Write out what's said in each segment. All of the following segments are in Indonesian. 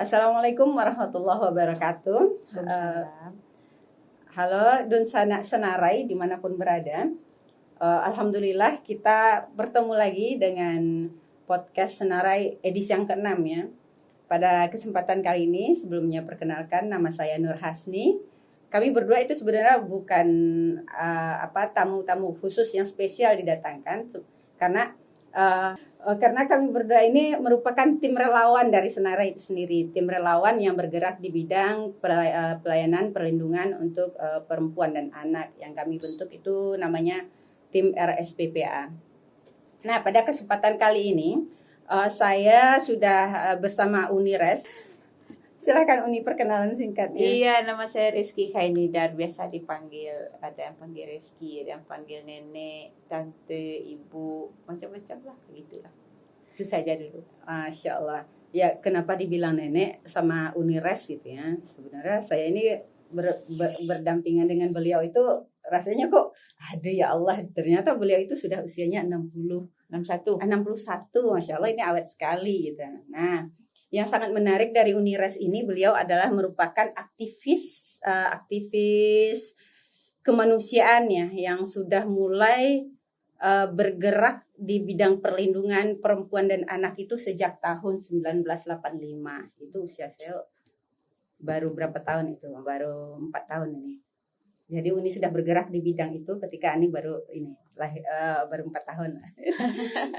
Assalamualaikum warahmatullahi wabarakatuh. Halo Dun Senarai dimanapun berada. Alhamdulillah kita bertemu lagi dengan podcast Senarai edisi yang ke-6 ya. Pada kesempatan kali ini sebelumnya perkenalkan, nama saya Nur Hasni. Kami berdua itu sebenarnya bukan tamu-tamu khusus yang spesial didatangkan karena kami berdua ini merupakan tim relawan dari Senarai itu sendiri, tim relawan yang bergerak di bidang pelayanan perlindungan untuk perempuan dan anak yang kami bentuk itu namanya tim RSPPA. Nah, pada kesempatan kali ini saya sudah bersama Unires. Silakan Uni, perkenalan singkatnya. Iya, nama saya Rizky Khainidar, biasa dipanggil, ada yang panggil Rizky, ada yang panggil nenek, tante, ibu, macam-macam lah, begitulah. Itu saja dulu. Masya Allah. Ya, kenapa dibilang nenek sama Unires gitu ya? Sebenarnya saya ini berdampingan dengan beliau itu rasanya kok, aduh ya Allah, ternyata beliau itu sudah usianya 61, Masya Allah, ini awet sekali gitu. Nah, yang sangat menarik dari Unires ini, beliau adalah merupakan aktivis kemanusiaan ya, yang sudah mulai bergerak di bidang perlindungan perempuan dan anak itu sejak tahun 1985. Itu usia saya baru berapa tahun itu? Baru 4 tahun ini. Jadi Uni sudah bergerak di bidang itu ketika Ani baru 4 tahun.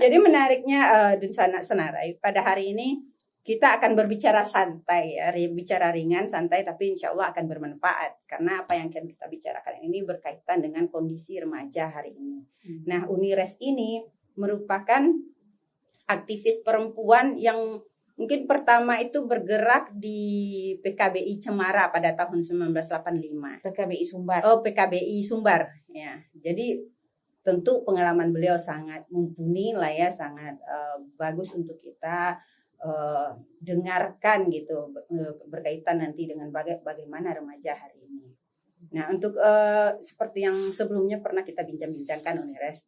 Jadi menariknya Dun Senarai, pada hari ini kita akan berbicara santai ya, bicara ringan, santai, tapi insya Allah akan bermanfaat. Karena apa yang akan kita bicarakan ini berkaitan dengan kondisi remaja hari ini. Nah, Unires ini merupakan aktivis perempuan yang mungkin pertama itu bergerak di PKBI Cemara pada tahun 1985. PKBI Sumbar. Oh, PKBI Sumbar ya. Jadi tentu pengalaman beliau sangat mumpuni lah ya, sangat bagus untuk kita dengarkan gitu, berkaitan nanti dengan bagaimana remaja hari ini. Nah, untuk seperti yang sebelumnya pernah kita bincang-bincangkan Unires,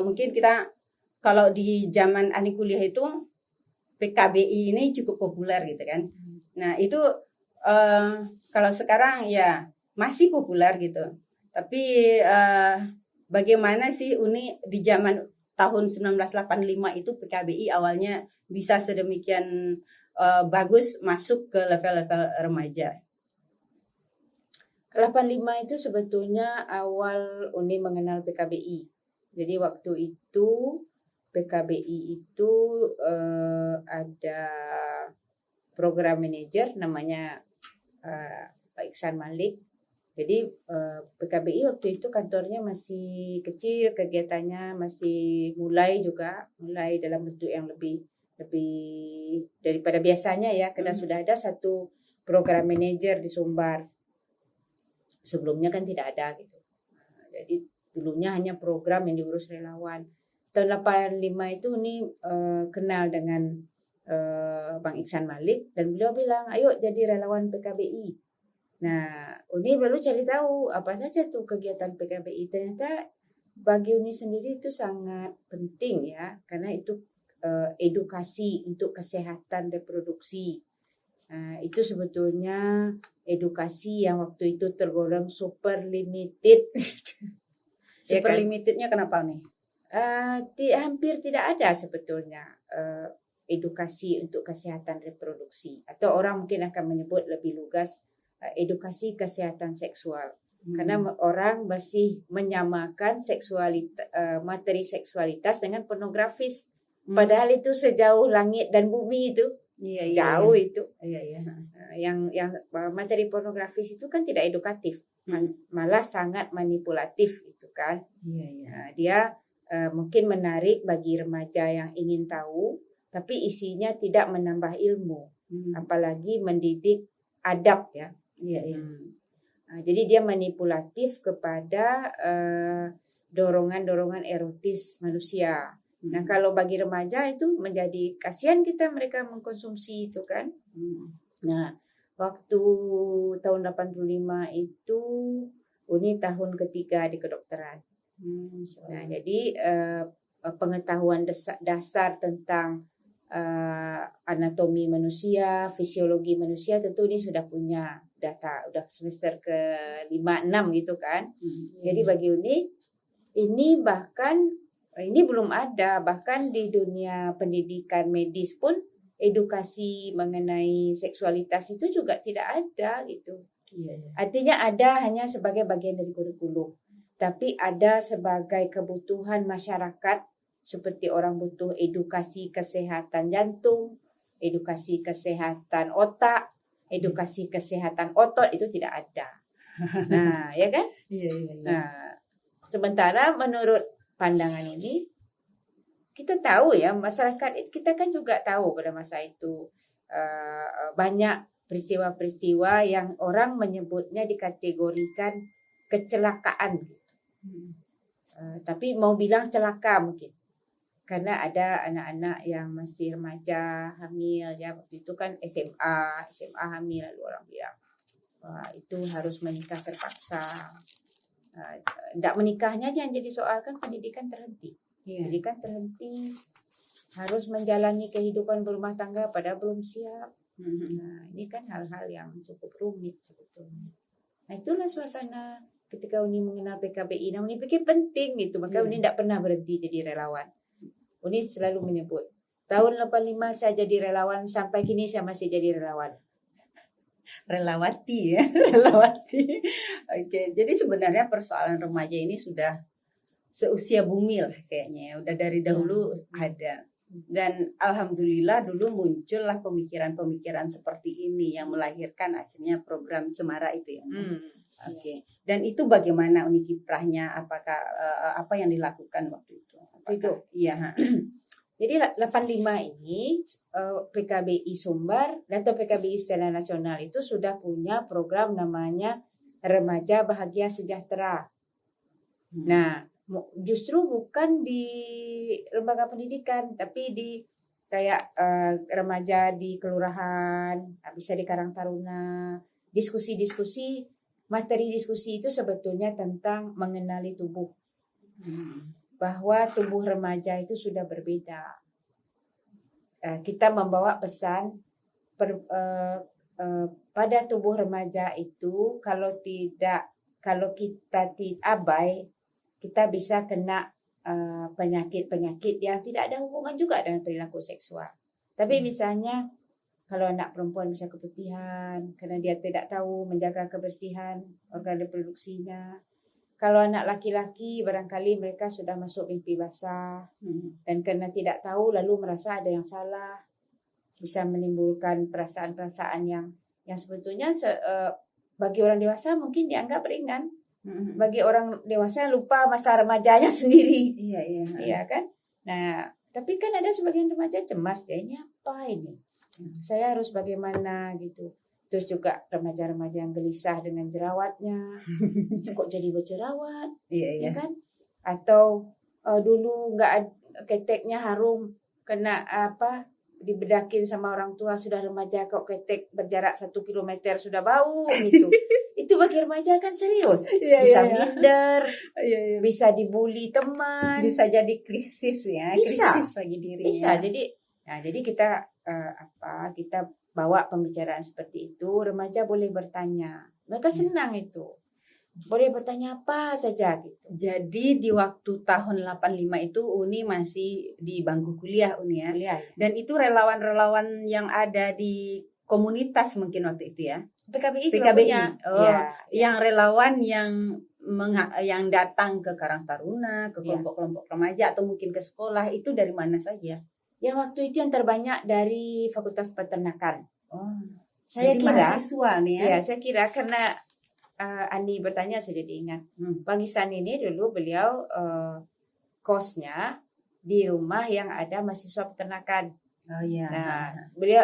mungkin kita kalau di zaman Ani kuliah itu PKBI ini cukup populer gitu kan. Nah, itu kalau sekarang ya masih populer gitu. Tapi bagaimana sih Uni di zaman tahun 1985 itu PKBI awalnya bisa sedemikian bagus masuk ke level-level remaja? 85 itu sebetulnya awal Uni mengenal PKBI. Jadi waktu itu PKBI itu ada program manajer namanya Pak Iksan Malik. Jadi PKBI waktu itu kantornya masih kecil, kegiatannya masih mulai dalam bentuk yang lebih daripada biasanya ya, karena sudah ada satu program manajer di Sumbar. Sebelumnya kan tidak ada gitu. Jadi dulunya hanya program yang diurus relawan. Tahun 85 itu ini kenal dengan Bang Iksan Malik dan beliau bilang, ayo jadi relawan PKBI. Nah, Uni baru cari tahu apa saja tuh kegiatan PKBI. Ternyata bagi Uni sendiri itu sangat penting ya, karena itu edukasi untuk kesehatan reproduksi. Itu sebetulnya edukasi yang waktu itu tergolong super limited. Super limitednya kenapa nih? Hampir tidak ada sebetulnya edukasi untuk kesehatan reproduksi, atau orang mungkin akan menyebut lebih lugas edukasi kesehatan seksual. Karena orang masih menyamakan materi seksualitas dengan pornografis. Padahal itu sejauh langit dan bumi itu. Jauh itu. Yang materi pornografis itu kan tidak edukatif, malah sangat manipulatif itu kan. Dia mungkin menarik bagi remaja yang ingin tahu, tapi isinya tidak menambah ilmu, apalagi mendidik adab ya. Jadi dia manipulatif kepada dorongan-dorongan erotis manusia. Nah, kalau bagi remaja itu menjadi kasihan kita, mereka mengkonsumsi itu kan. Nah, waktu tahun 85 itu Uni tahun ketiga di kedokteran. Nah, jadi pengetahuan dasar tentang anatomi manusia, fisiologi manusia, tentu ini sudah punya data, udah semester ke 5, 6 gitu kan. Jadi bagi Uni, ini bahkan ini belum ada, bahkan di dunia pendidikan medis pun edukasi mengenai seksualitas itu juga tidak ada gitu. Artinya ada hanya sebagai bagian dari kurikulum, tapi ada sebagai kebutuhan masyarakat, seperti orang butuh edukasi kesehatan jantung, edukasi kesehatan otak, edukasi kesehatan otot, itu tidak ada. Nah, ya kan? Nah, sementara menurut pandangan ini, kita tahu ya, masyarakat kita kan juga tahu pada masa itu banyak peristiwa-peristiwa yang orang menyebutnya dikategorikan kecelakaan. Tapi mau bilang celaka mungkin. Karena ada anak-anak yang masih remaja, hamil ya, waktu itu kan SMA hamil, lalu orang bilang itu harus menikah terpaksa. Tidak menikahnya aja yang jadi soal, kan pendidikan terhenti. Pendidikan terhenti, harus menjalani kehidupan berumah tangga pada belum siap. Nah, ini kan hal-hal yang cukup rumit sebetulnya. Nah, itulah suasana ketika Uni mengenal PKBI. Nah, Uni pikir penting gitu, maka Uni tidak pernah berhenti jadi relawan. Uni selalu menyebut, tahun 85 saya jadi relawan, sampai kini saya masih jadi relawan. Relawati ya, relawati. Oke, jadi sebenarnya persoalan remaja ini sudah seusia bumi lah kayaknya ya, udah dari dahulu ada. Dan alhamdulillah dulu muncullah pemikiran-pemikiran seperti ini yang melahirkan akhirnya program Cemara itu ya. Oke. Dan itu bagaimana Uni kiprahnya? Apakah apa yang dilakukan waktu itu? Itu. Iya. Jadi 85 ini PKBI Sumbar atau PKBI secara nasional itu sudah punya program namanya Remaja Bahagia Sejahtera. Nah, justru bukan di lembaga pendidikan, tapi di kayak remaja di kelurahan, bisa di Karang Taruna, diskusi-diskusi, materi diskusi itu sebetulnya tentang mengenali tubuh. Bahwa tubuh remaja itu sudah berbeda. Kita membawa pesan pada tubuh remaja itu, kalau kita abai, kita bisa kena penyakit-penyakit yang tidak ada hubungan juga dengan perilaku seksual. Tapi misalnya kalau anak perempuan bisa keputihan karena dia tidak tahu menjaga kebersihan organ reproduksinya. Kalau anak laki-laki barangkali mereka sudah masuk mimpi basah dan karena tidak tahu lalu merasa ada yang salah, bisa menimbulkan perasaan-perasaan yang sebetulnya bagi orang dewasa mungkin dianggap ringan. Bagi orang dewasa lupa masa remajanya sendiri. Iya kan? Nah, tapi kan ada sebagian remaja cemas, ya ini apa ini? Saya harus bagaimana gitu. Terus juga remaja-remaja yang gelisah dengan jerawatnya. Kok jadi berjerawat? Ya kan? Atau dulu keteknya harum, kena dibedakin sama orang tua, sudah remaja kok ketek berjarak 1 kilometer sudah bau gitu. Itu bagi remaja kan serius. Bisa minder, bisa dibully teman, bisa jadi krisis ya, krisis bagi dirinya. Bisa. Jadi kita kita bawa pembicaraan seperti itu, remaja boleh bertanya. Mereka senang itu. Boleh bertanya apa saja gitu. Jadi di waktu tahun 85 itu Uni masih di bangku kuliah Uni ya. Kuliah. Dan itu relawan-relawan yang ada di komunitas mungkin waktu itu ya. PKBI juga punya. Yang relawan yang datang ke Karang Taruna, ke kelompok-kelompok remaja atau mungkin ke sekolah, itu dari mana saja? Yang waktu itu yang terbanyak dari Fakultas Peternakan. Saya kira mahasiswa nih ya. Ya, saya kira karena Ani bertanya saya jadi ingat. Bang Isan ini dulu beliau kosnya di rumah yang ada mahasiswa peternakan. Nah, beliau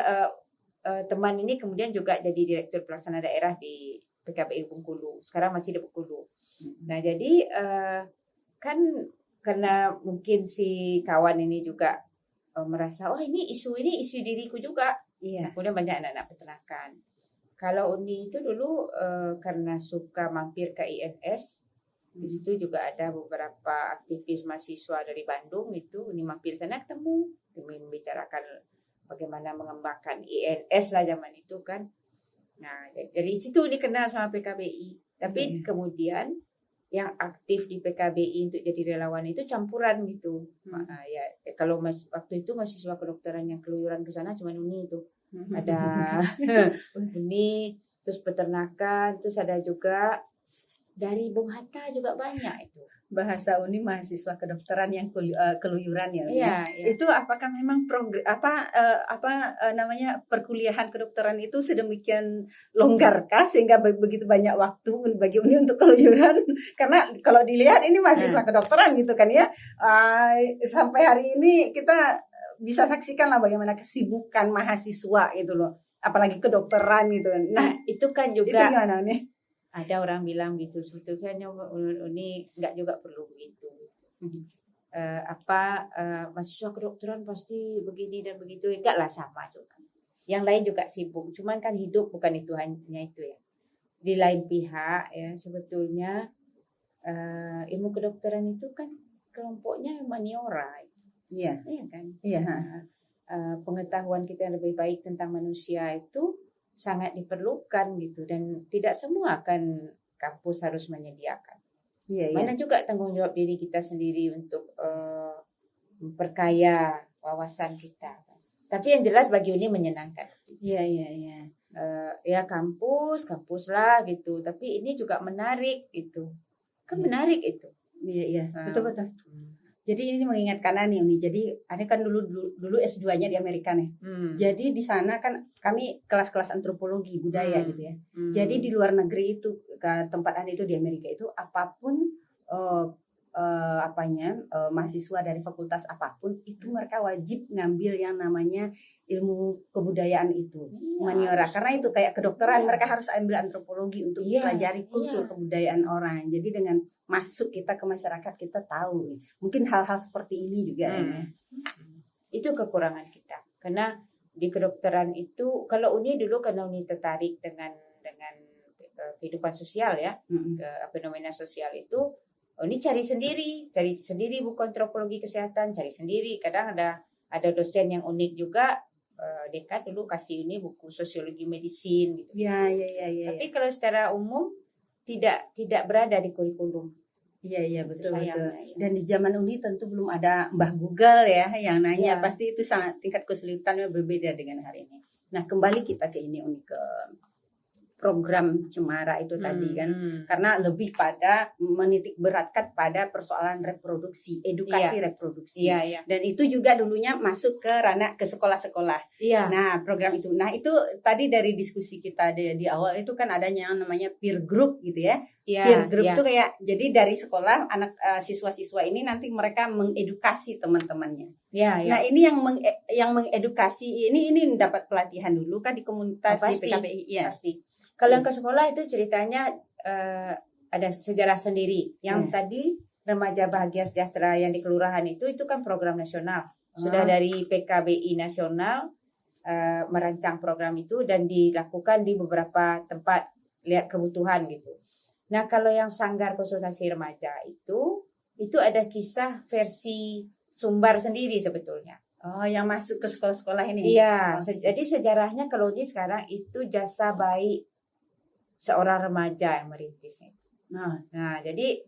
teman ini kemudian juga jadi direktur pelaksana daerah di PKBI Bengkulu. Sekarang masih di Bengkulu. Nah, jadi kan karena mungkin si kawan ini juga merasa, ini isu diriku juga. Nah, kemudian banyak anak-anak peternakan. Kalau Uni itu dulu karena suka mampir ke INS, di situ juga ada beberapa aktivis mahasiswa dari Bandung itu, Uni mampir sana ketemu, membicarakan bagaimana mengembangkan INS lah zaman itu kan. Nah, dari situ dikenal sama PKBI. Tapi kemudian yang aktif di PKBI untuk jadi relawan itu campuran gitu. Ya kalau waktu itu mahasiswa kedokteran yang keluyuran ke sana cuma Uni itu. Ada Uni, terus peternakan, terus ada juga dari Bung Hatta juga banyak itu. Bahasa Uni mahasiswa kedokteran yang keluyuran ya. Iya. Itu apakah memang namanya perkuliahan kedokteran itu sedemikian longgarkah sehingga begitu banyak waktu bagi Uni untuk keluyuran? Karena kalau dilihat ini mahasiswa kedokteran gitu kan ya. Sampai hari ini kita bisa saksikan lah bagaimana kesibukan mahasiswa itu loh. Apalagi kedokteran gitu. Nah, itu kan juga itu gimana nih? Ada orang bilang gitu, sebetulnya Uni nggak juga perlu begitu. Mahasiswa kedokteran pasti begini dan begitu, enggak lah, sama juga. Yang lain juga sibuk, cuman kan hidup bukan itu hanya itu ya. Di lain pihak ya sebetulnya ilmu kedokteran itu kan kelompoknya humaniora. Iya. Iya kan? Iya. Pengetahuan kita yang lebih baik tentang manusia itu sangat diperlukan gitu, dan tidak semua kan kampus harus menyediakan. Mana juga tanggung jawab diri kita sendiri untuk memperkaya wawasan kita. Tapi yang jelas bagi Uni menyenangkan. Iya. Ya kampus lah gitu. Tapi ini juga menarik gitu. Kan menarik itu. Iya. Betul. Jadi ini mengingatkan Ani nih. Jadi Ani kan dulu S2-nya di Amerika nih. Jadi di sana kan kami kelas-kelas antropologi budaya gitu ya. Jadi di luar negeri itu ke tempat Ani itu di Amerika itu apapun mahasiswa dari fakultas apapun itu mereka wajib ngambil yang namanya ilmu kebudayaan itu, humaniora. Karena itu kayak kedokteran mereka harus ambil antropologi untuk pelajari kultur kebudayaan orang. Jadi dengan masuk kita ke masyarakat kita tahu mungkin hal-hal seperti ini juga ya. Itu kekurangan kita. Karena di kedokteran itu kalau Uni dulu karena Uni tertarik dengan kehidupan sosial ya, fenomena sosial itu Uni cari sendiri buku antropologi kesehatan, cari sendiri. Kadang ada dosen yang unik juga. Dekat dulu kasih Uni buku sosiologi medisin gitu. Iya. Tapi kalau secara umum tidak berada di kurikulum. Iya betul. Dan di zaman Uni tentu belum ada Mbah Google ya yang nanya. Pasti itu sangat tingkat kesulitannya berbeda dengan hari ini. Nah kembali kita ke ini Uni, ke program Cemara itu tadi kan, karena lebih pada menitik beratkan pada persoalan reproduksi, edukasi reproduksi. Dan itu juga dulunya masuk ke ranah ke sekolah-sekolah. Nah program itu, itu tadi dari diskusi kita di awal itu kan adanya yang namanya peer group gitu ya. Peer group itu kayak jadi dari sekolah anak siswa-siswa ini nanti mereka mengedukasi teman-temannya. Nah ini yang mengedukasi ini dapat pelatihan dulu kan di komunitas di PKBI ya. Pasti. Kalau yang ke sekolah itu ceritanya ada sejarah sendiri. Yang tadi Remaja Bahagia Sejahtera yang di kelurahan itu kan program nasional. Sudah dari PKBI nasional merancang program itu dan dilakukan di beberapa tempat, lihat kebutuhan gitu. Nah kalau yang Sanggar Konsultasi Remaja itu ada kisah versi Sumbar sendiri sebetulnya. Yang masuk ke sekolah-sekolah ini. Iya, jadi sejarahnya kalau di sekarang itu jasa baik seorang remaja yang merintisnya. Nah, jadi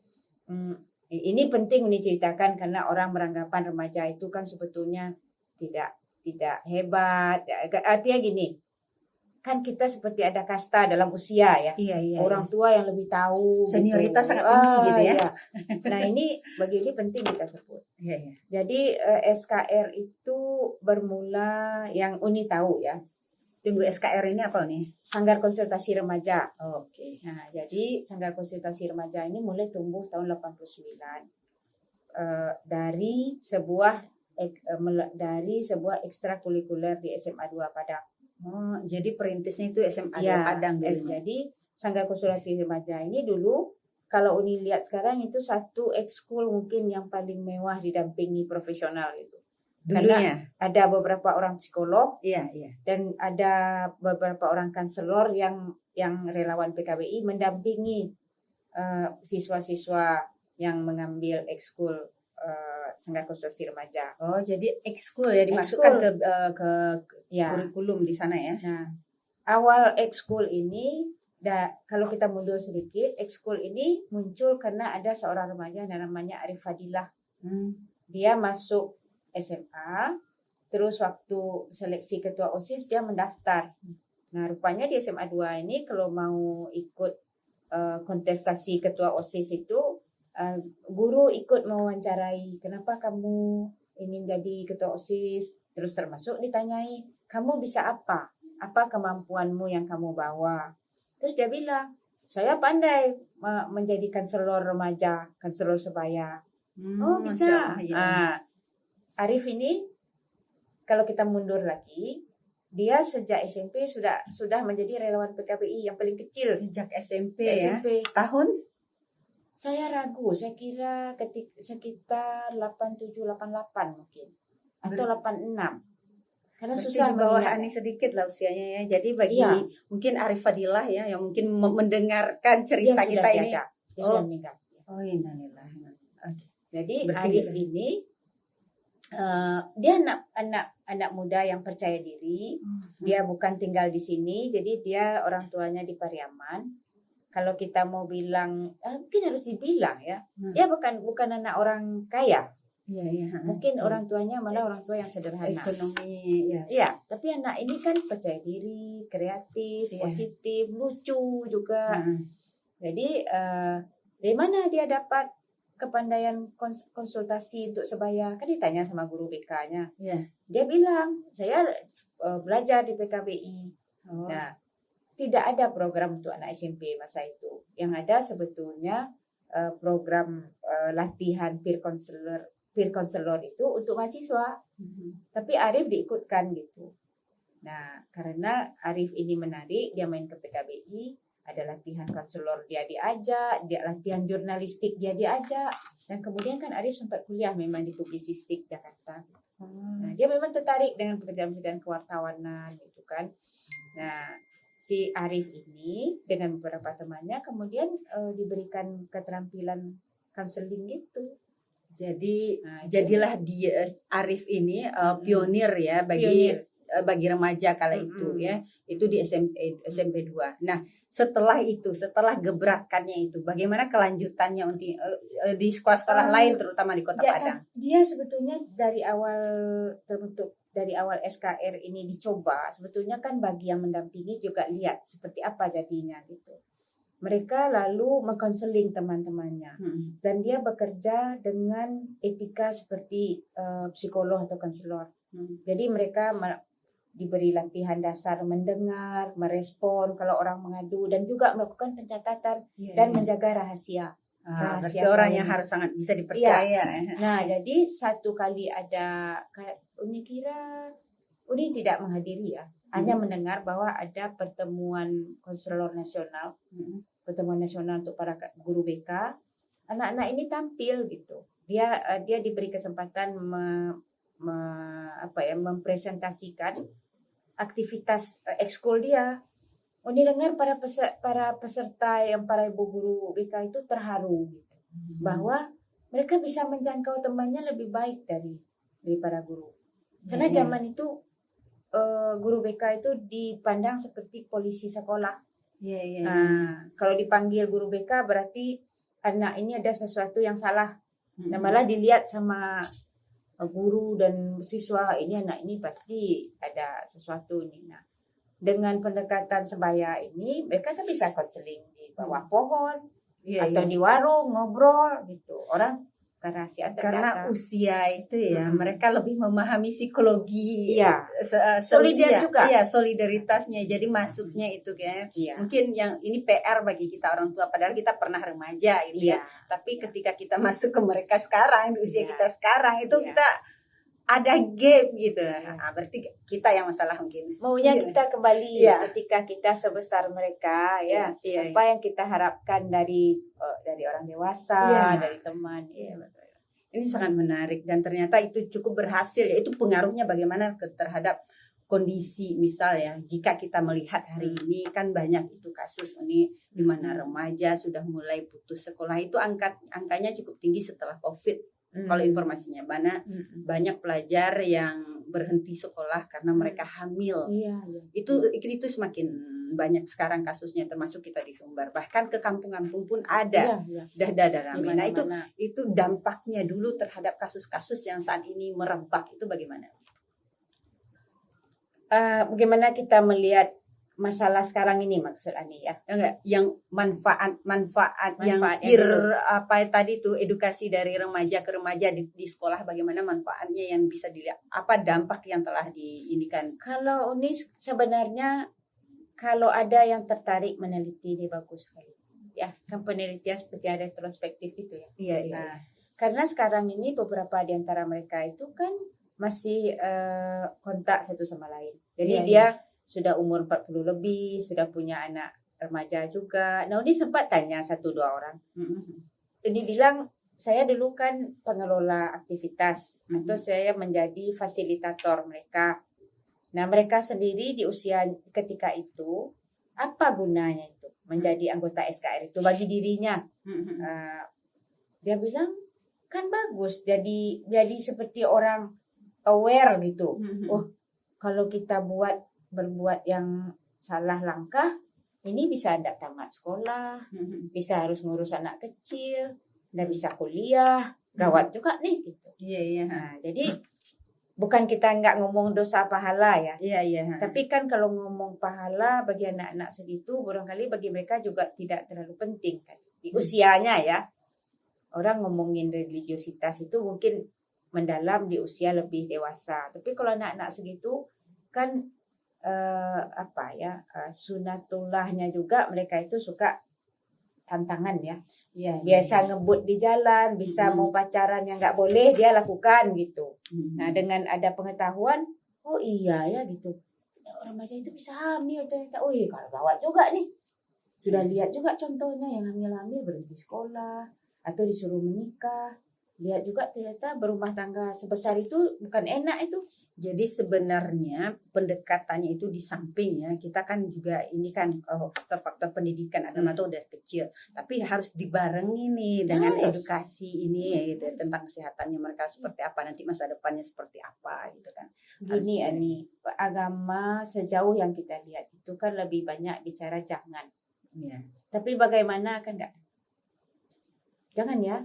ini penting diceritakan karena orang beranggapan remaja itu kan sebetulnya tidak hebat. Artinya gini, kan kita seperti ada kasta dalam usia ya. Orang tua yang lebih tahu. Senioritas sangat tinggi gitu ya. Nah ini bagi ini penting kita sebut. Jadi SKR itu bermula yang Uni tahu ya. Tunggu, SKR ini apa nih? Sanggar Konsultasi Remaja. Oke. Nah, jadi Sanggar Konsultasi Remaja ini mulai tumbuh tahun 89 dari sebuah ekstrakurikuler di SMA 2 Padang. Jadi perintisnya itu SMA 2 Padang dulu. Jadi Sanggar Konsultasi Remaja ini dulu kalau Uni lihat sekarang itu satu ekskul mungkin yang paling mewah didampingi profesional itu. Dulunya ada beberapa orang psikolog, dan ada beberapa orang kanselor yang relawan PKBI mendampingi siswa-siswa yang mengambil ekskul Sanggar Konsultasi Remaja. Oh, jadi ekskul ya dimasukkan ke Ya. kurikulum di sana ya. Nah, awal ekskul ini kalau kita mundur sedikit, ekskul ini muncul karena ada seorang remaja yang namanya Arif Fadilah. Dia masuk SMA, terus waktu seleksi ketua OSIS dia mendaftar. Nah, rupanya di SMA 2 ini kalau mau ikut kontestasi ketua OSIS itu guru ikut mewawancarai, kenapa kamu ingin jadi ketua OSIS, terus termasuk ditanyai, kamu bisa apa kemampuanmu yang kamu bawa. Terus dia bilang, saya pandai menjadi kanselor remaja, kanselor sebaya. Oh bisa. Masya Allah, ya. Arif ini kalau kita mundur lagi, dia sejak SMP sudah menjadi relawan PKBI yang paling kecil. Sejak SMP ya. SMP. Tahun? Saya ragu, saya kira sekitar 87, 88 mungkin. Atau 86. Karena Berarti susah di bawah mengingat. Ani sedikit lah usianya ya. Jadi bagi Iya. mungkin Arif Fadilah ya yang mungkin mendengarkan cerita Dia kita sudah ini. tiada. Dia sudah meninggal. Oh, innalillah. Oke. Jadi Berarti Arif ini dia anak muda yang percaya diri. Dia bukan tinggal di sini, jadi dia orang tuanya di Pariaman. Kalau kita mau bilang, mungkin harus dibilang ya, dia bukan anak orang kaya. Iya, iya. Mungkin orang tuanya malah orang tua yang sederhana. Ekonomi ya. Iya, tapi anak ini kan percaya diri, kreatif, Iya. positif, lucu juga. Heeh. Jadi dari mana dia dapat kepandaian konsultasi untuk sebaya? Kan ditanya sama guru BK-nya. Iya. Dia bilang, saya belajar di PKBI. Oh. Nah, tidak ada program untuk anak SMP masa itu. Yang ada sebetulnya program latihan peer counselor itu untuk mahasiswa. Tapi Arif diikutkan gitu. Nah, karena Arif ini menarik, dia main ke PKBI, ada latihan konselor dia diajak, dia latihan jurnalistik dia diajak, dan kemudian kan Arif sempat kuliah memang di publisistik Jakarta. Nah, dia memang tertarik dengan pekerjaan-pekerjaan kewartawanan gitu kan. Nah, si Arif ini dengan beberapa temannya kemudian diberikan keterampilan konseling gitu. Jadi Nah, jadilah dia Arif ini pionir ya bagi remaja kala itu ya. Itu di SMP 2. Nah, setelah gebrakannya itu bagaimana kelanjutannya untuk di sekolah-sekolah lain terutama di Kota Padang? Dia sebetulnya dari awal SKR ini dicoba, sebetulnya kan bagi yang mendampingi juga lihat seperti apa jadinya gitu. Mereka lalu mengkonseling teman-temannya dan dia bekerja dengan etika seperti psikolog atau konselor. Jadi mereka diberi latihan dasar mendengar, merespon kalau orang mengadu dan juga melakukan pencatatan dan menjaga rahasia. Berarti orang yang harus sangat bisa dipercaya. Nah, jadi satu kali ada Uni tidak menghadiri ya, hanya mendengar bahwa ada pertemuan konselor nasional, pertemuan nasional untuk para guru BK. Anak-anak ini tampil gitu. Dia diberi kesempatan mempresentasikan aktivitas ekskul dia. Uni dengar para peserta yang para ibu guru BK itu terharu gitu, bahwa mereka bisa menjangkau temannya lebih baik dari para guru. Karena zaman itu guru BK itu dipandang seperti polisi sekolah. Kalau dipanggil guru BK berarti anak ini ada sesuatu yang salah. Nah, malah dilihat sama guru dan siswa, ini anak ini pasti ada sesuatu nih. Nah, dengan pendekatan sebaya ini mereka kan bisa konseling di bawah pohon atau di warung ngobrol gitu. Orang kerahasiaan karena usia itu ya mereka lebih memahami psikologi solidar juga solidaritasnya, jadi masuknya itu kayak mungkin yang ini PR bagi kita orang tua padahal kita pernah remaja gitu ya, tapi ketika kita masuk ke mereka sekarang di usia kita sekarang itu kita ada gap gitu. Nah, berarti kita yang masalah mungkin maunya kita kembali ketika kita sebesar mereka apa yang kita harapkan dari orang dewasa, dari teman. Ini sangat menarik dan ternyata itu cukup berhasil ya. Itu pengaruhnya bagaimana terhadap kondisi, misal ya, jika kita melihat hari ini kan banyak itu kasus ini di mana remaja sudah mulai putus sekolah, itu angkanya cukup tinggi setelah COVID. Kalau informasinya banyak pelajar yang berhenti sekolah karena mereka hamil. Iya. Itu semakin banyak sekarang kasusnya, termasuk kita di Sumbar. Bahkan ke kampung-kampung pun ada. Iya. Dah rame. Nah, Mana-mana. itu dampaknya dulu terhadap kasus-kasus yang saat ini merebak itu bagaimana? Bagaimana kita melihat masalah sekarang ini, maksud Ani ya? Enggak, yang manfaat yang Manfaat yang dulu. apa tadi tuh, edukasi dari remaja ke remaja di sekolah, bagaimana manfaatnya yang bisa dilihat, apa dampak yang telah diinikan. Kalau Unis sebenarnya kalau ada yang tertarik meneliti ini bagus sekali. Ya, kan penelitian seperti ada retrospektif itu ya. Iya. Nah, karena sekarang ini beberapa di antara mereka itu kan masih kontak satu sama lain. Jadi Iya, dia sudah umur 40 lebih, sudah punya anak remaja juga. Nah, ini sempat tanya 1-2 orang. Ini bilang, saya dulu kan pengelola aktivitas atau saya menjadi fasilitator mereka. Nah, mereka sendiri di usia ketika itu, apa gunanya itu menjadi anggota SKR itu bagi dirinya? Dia bilang, kan bagus jadi seperti orang aware gitu. Oh, kalau kita berbuat yang salah langkah, ini bisa tidak tamat sekolah, bisa harus ngurus anak kecil, tidak bisa kuliah, gawat juga nih gitu. Iya. Nah, jadi bukan kita nggak ngomong dosa pahala ya. Iya. Tapi kan kalau ngomong pahala bagi anak-anak segitu, barangkali bagi mereka juga tidak terlalu penting kan. Di usianya ya. Orang ngomongin religiositas itu mungkin mendalam di usia lebih dewasa. Tapi kalau anak-anak segitu kan sunatullahnya juga mereka itu suka tantangan ya. Biasa ngebut di jalan, bisa mau pacaran yang nggak boleh dia lakukan gitu. Nah, dengan ada pengetahuan, oh iya ya gitu. Orang remaja itu bisa hamil ternyata. Oh iya, kalau gawat juga nih. Sudah lihat juga contohnya yang hamil-hamil berhenti sekolah atau disuruh menikah. Lihat juga ternyata berumah tangga sebesar itu bukan enak itu. Jadi sebenarnya pendekatannya itu di samping ya, kita kan juga ini kan faktor-faktor pendidikan agama tuh dari kecil, tapi harus dibarengi nih dengan edukasi ini ya gitu, tentang kesehatannya mereka seperti apa, nanti masa depannya seperti apa gitu kan. Gini Ani, agama sejauh yang kita lihat itu kan lebih banyak bicara jangan. Iya. Tapi bagaimana kan enggak? Jangan ya.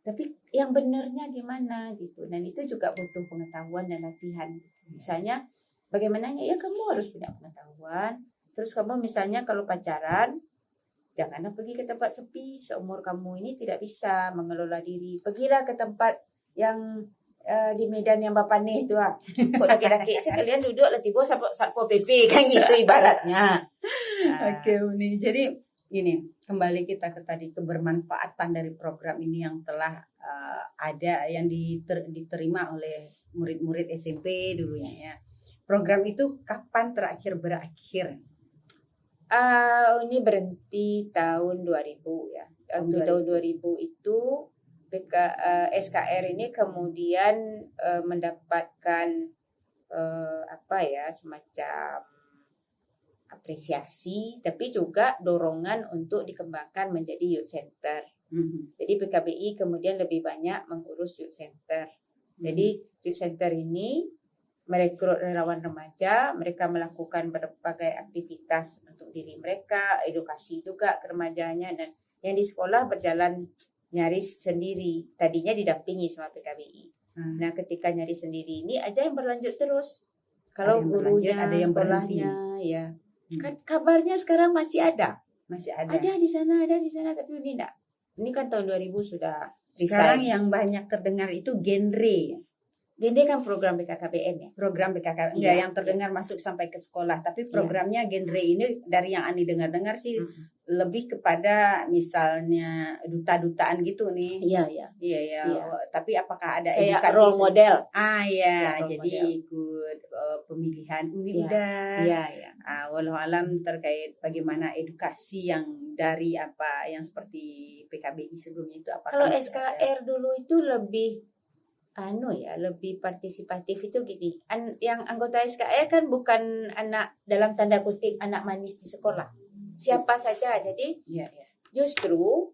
Tapi yang benarnya gimana gitu. Dan itu juga butuh pengetahuan dan latihan. Misalnya bagaimananya ya kamu harus punya pengetahuan. Terus kamu misalnya kalau pacaran, janganlah pergi ke tempat sepi. Seumur kamu ini tidak bisa mengelola diri. Pergilah ke tempat yang di Medan yang Bapane itu ah. Kok laki-laki sekalian duduk letih bos satpol PP kan gitu ibaratnya. Oke, Uni. Jadi ini kembali kita ke tadi kebermanfaatan dari program ini yang telah ada yang diterima oleh murid-murid SMP dulunya ya. Program itu kapan terakhir berakhir? Ini berhenti tahun 2000 ya. Tahun 2000 itu SKR ini kemudian mendapatkan semacam apresiasi, tapi juga dorongan untuk dikembangkan menjadi youth center. Jadi PKBI kemudian lebih banyak mengurus youth center. Jadi youth center ini merekrut relawan remaja, mereka melakukan berbagai aktivitas untuk diri mereka, edukasi juga ke remajanya, dan yang di sekolah berjalan nyaris sendiri. Tadinya didampingi sama PKBI. Nah, ketika nyaris sendiri ini aja yang berlanjut terus. Kalau gurunya, ada yang sekolahnya, ya. Kan kabarnya sekarang masih ada. Masih ada. Ada di sana, tapi ini enggak. Ini kan tahun 2000 sudah resign. Sekarang yang banyak terdengar itu genre. Genre kan program BKKBN ya. Program BKKBN. Enggak, yang terdengar masuk sampai ke sekolah, tapi programnya genre ini dari yang Ani dengar-dengar sih lebih kepada misalnya duta-dutaan gitu nih. Iya. Tapi apakah ada kayak edukasi role model? Jadi ikut pemilihan UNIDA. Iya. Walau alam terkait bagaimana edukasi yang dari apa yang seperti PKBI sebelumnya itu apa? Kalau SKR dulu itu lebih lebih partisipatif itu gini. Yang anggota SKR kan bukan anak dalam tanda kutip anak manis di sekolah. Siapa saja. Jadi justru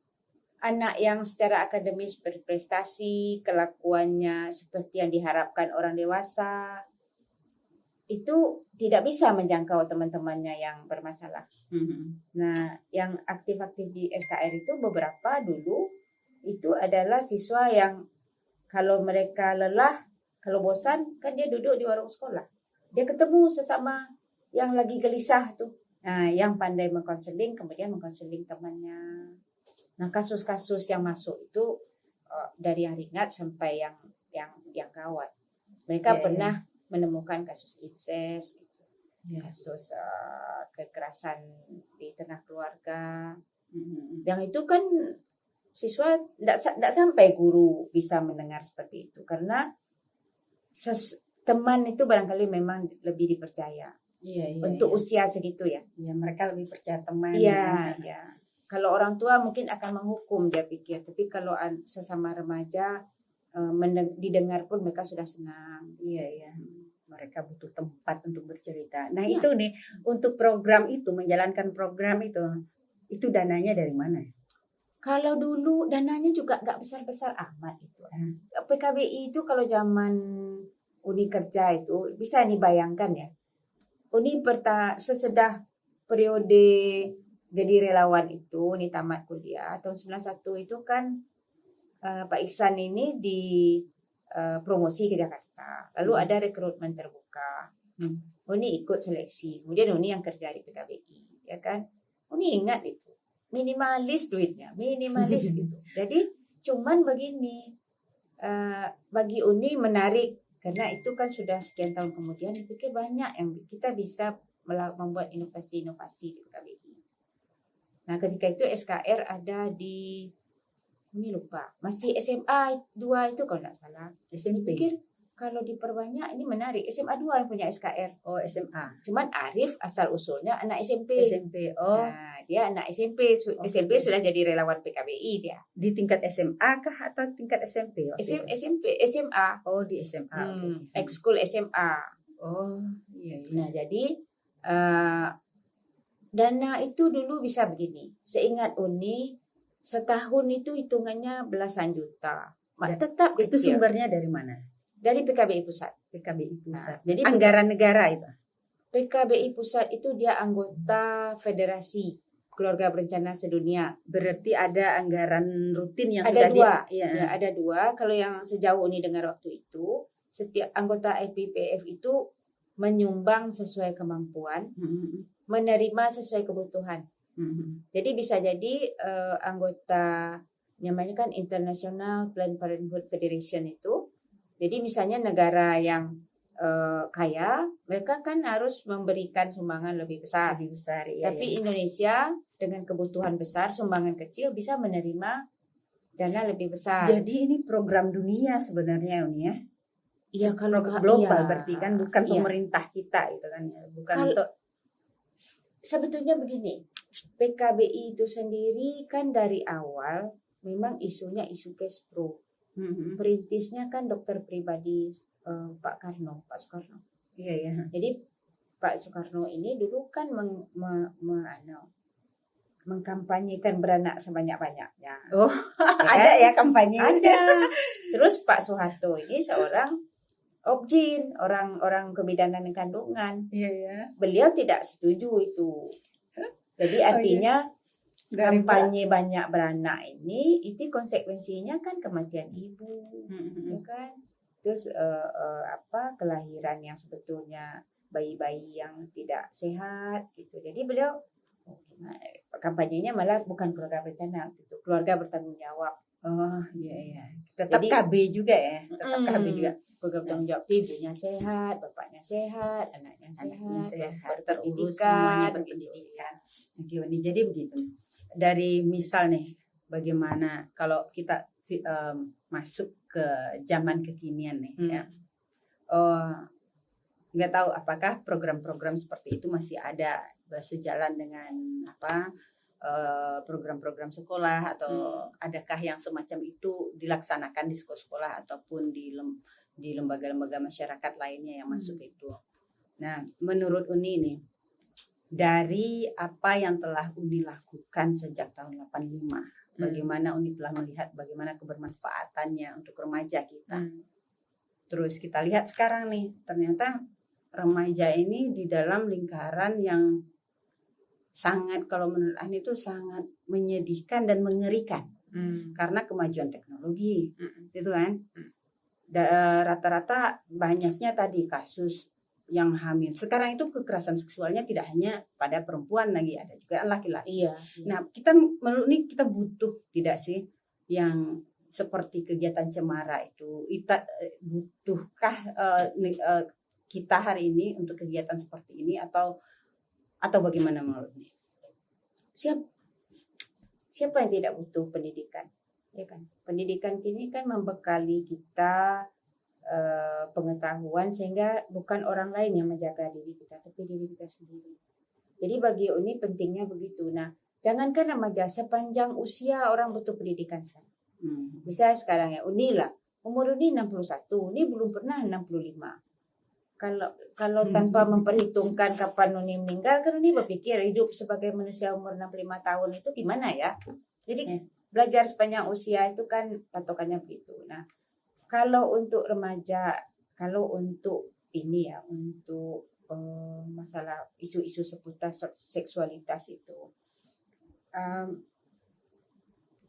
anak yang secara akademis berprestasi, kelakuannya seperti yang diharapkan orang dewasa, itu tidak bisa menjangkau teman-temannya yang bermasalah. Nah, yang aktif-aktif di SKR itu beberapa dulu itu adalah siswa yang kalau mereka lelah, kalau bosan, kan dia duduk di warung sekolah. Dia ketemu sesama yang lagi gelisah tuh. Nah, yang pandai mengkonseling, kemudian mengkonseling temannya. Nah, kasus-kasus yang masuk itu dari yang ringan sampai yang gawat. Mereka pernah menemukan kasus incest, gitu. Kasus kekerasan di tengah keluarga. Yang itu kan siswa tidak sampai guru bisa mendengar seperti itu karena teman itu barangkali memang lebih dipercaya. Untuk usia segitu ya. Ya, mereka lebih percaya teman. Iya, ya. Kalau orang tua mungkin akan menghukum dia pikir, tapi kalau sesama remaja didengar pun mereka sudah senang. Iya. Mereka butuh tempat untuk bercerita. Nah, itu nih untuk program itu, menjalankan program itu dananya dari mana? Kalau dulu dananya juga nggak besar-besar amat itu. PKBI itu kalau zaman Uni kerja itu bisa dibayangkan ya. Uni sesudah periode jadi relawan itu, Uni tamat kuliah tahun 91 itu kan Pak Iksan ini promosi ke Jakarta. Lalu ada rekrutmen terbuka. Uni ikut seleksi. Kemudian Uni yang kerja di PKBI, ya kan? Uni ingat itu. Minimalis duitnya, minimalis gitu. Jadi cuman begini, bagi Uni menarik karena itu kan sudah sekian tahun kemudian dipikir banyak yang kita bisa membuat inovasi-inovasi di PKBI. Nah, ketika itu SKR ada di ini lupa, masih SMA 2 itu kalau tidak salah. SMP. Pikir kalau diperbanyak ini menarik. SMA 2 yang punya SKR. Oh, SMA. Cuman Arif asal usulnya anak SMP. Oh. Nah, dia anak SMP. SMP sudah jadi relawan PKBI dia. Di tingkat SMA kah atau tingkat SMP? SMA. Oh, di SMA. Ekskul SMA. Oh, iya. Nah, jadi dana itu dulu bisa begini. Seingat Uni, setahun itu hitungannya belasan juta. Tetap itu kecil. Sumbernya dari mana? Dari PKBI Pusat. PKBI Pusat. Nah, jadi anggaran negara itu. PKBI Pusat itu dia anggota Federasi Keluarga Berencana Sedunia. Berarti ada anggaran rutin yang ada sudah dua. Ya, ada dua. Kalau yang sejauh ini dengar waktu itu, setiap anggota IPPF itu menyumbang sesuai kemampuan, menerima sesuai kebutuhan. Jadi bisa jadi anggota namanya kan International Planned Parenthood Federation itu. Jadi misalnya negara yang kaya, mereka kan harus memberikan sumbangan lebih besar. Iya, Tapi Indonesia dengan kebutuhan besar, sumbangan kecil bisa menerima dana lebih besar. Jadi ini program dunia sebenarnya Uni ya. Iya, kalau global berarti kan bukan pemerintah kita itu kan ya. Bukan untuk sebetulnya begini. PKBI itu sendiri kan dari awal memang isunya isu cash pro. Perintisnya kan dokter pribadi Pak Soekarno. Iya. Jadi Pak Soekarno ini dulu kan mengkampanyekan beranak sebanyak-banyaknya. Oh, ada ya kampanye. Ada. Terus Pak Soeharto ini seorang objin, orang kebidanan kandungan. Iya. Beliau tidak setuju itu. Jadi artinya kampanye banyak beranak ini itu konsekuensinya kan kematian ibu, ya kan? Terus kelahiran yang sebetulnya bayi-bayi yang tidak sehat gitu. Jadi beliau kampanyenya malah bukan keluarga berencana gitu, keluarga bertanggung jawab. Oh iya. Tetap KB juga ya. Tetap KB juga. Keluarga bertanggung jawab, ibunya sehat, bapaknya sehat, anaknya sehat, terurus semuanya berpendidikan. Jadi begitu. Dari misal nih, bagaimana kalau kita masuk ke zaman kekinian nih ya. Nggak tahu apakah program-program seperti itu masih ada sejalan dengan program-program sekolah atau adakah yang semacam itu dilaksanakan di sekolah ataupun di lembaga-lembaga masyarakat lainnya yang masuk itu. Nah, menurut Uni nih, dari apa yang telah Uni lakukan sejak tahun 85 bagaimana Uni telah melihat bagaimana kebermanfaatannya untuk remaja kita. Terus kita lihat sekarang nih, ternyata remaja ini di dalam lingkaran yang sangat, kalau menurut Ani itu sangat menyedihkan dan mengerikan karena kemajuan teknologi, gitu kan. Rata-rata banyaknya tadi kasus yang hamil. Sekarang itu kekerasan seksualnya tidak hanya pada perempuan lagi, ada juga laki-laki. Iya. Nah, kita menurut ini kita butuh tidak sih yang seperti kegiatan cemara itu? Butuhkah kita hari ini untuk kegiatan seperti ini atau bagaimana menurutnya? Siapa yang tidak butuh pendidikan, ya kan? Pendidikan ini kan membekali kita pengetahuan sehingga bukan orang lain yang menjaga diri kita, tapi diri kita sendiri. Jadi bagi Uni pentingnya begitu. Nah, jangankan remaja, sepanjang usia orang butuh pendidikan sekarang. Misalnya sekarang ya, Uni lah, umur Uni 61, Uni belum pernah 65. Kalau tanpa memperhitungkan kapan Uni meninggal, kan Uni berpikir hidup sebagai manusia umur 65 tahun itu gimana ya? Jadi belajar sepanjang usia itu kan patokannya begitu. Nah, kalau untuk remaja, kalau untuk ini ya, untuk masalah isu-isu seputar seksualitas itu,